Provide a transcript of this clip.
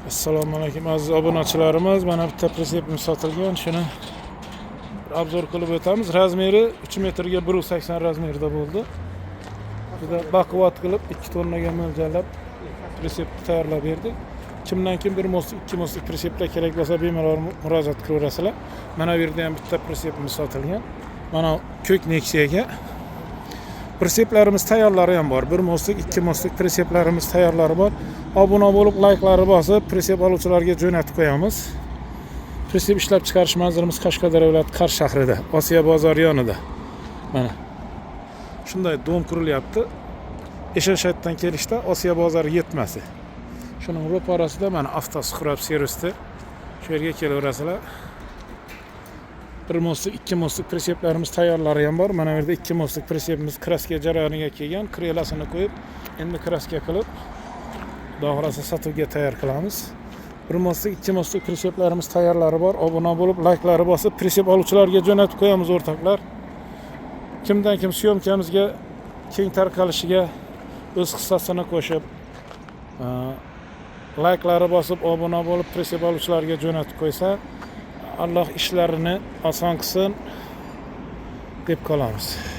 Assalomu alaykum aziz obunachilarimiz. Mana bitta pritsepimiz sotilgan. Shuni obzor qilib o'tamiz. Razmeri 3 metrga 1.80 razmerida bo'ldi. Juda baquvvat qilib 2 tonnaga mo'ljallab pritsepni tayyorlab berdik. Kimdan kim 1 moslik, 2 moslik pritseplar kerak bo'lsa bemalol murojaat qilaverasizlar. Mana bu yerda ham bitta pritsepimiz sotilgan. Mana ko'k Nexia'ga pritseplarimiz tayyorlari ham bor. 1 moslik, 2 moslik pritseplarimiz tayyorlari bor. Obuna bo'lib, layklari bosib, pritsep oluvchilarga jo'natib qo'yamiz. Pritsep ishlab chiqarish manzilimiz Qashqadaryo viloyati Qars shahrida, Osiyo bozori yonida. Mana shunday dom qurilyapti. Eshashaytdan kelishda Osiyo bozori yetmasi. Shuning ro'parasida mana avtosuhrab servisda shu yerga kelaverasizlar. 1 moslik, 2 moslik pritseplarimiz tayyorlari ham bor. Mana bu yerda 2 moslik pritsepimiz kraska jarayoniga kelgan, krelasini qo'yib, endi kraska qilib Xudo xolasa sotuvga tayyor qilamiz. 1 moslik, 2 moslik pritseplarimiz tayyorlari bor. Obuna bo'lib, layklari bosib, pritsep oluvchilarga jo'natib qo'yamiz o'rtoqlar. Kimdan kim syomkamizga keng tarqalishiga o'z hissasini qo'shib, layklari bosib, obuna bo'lib, pritsep oluvchilarga jo'natib qo'ysa, Alloh ishlarini oson qilsin deb qolamiz.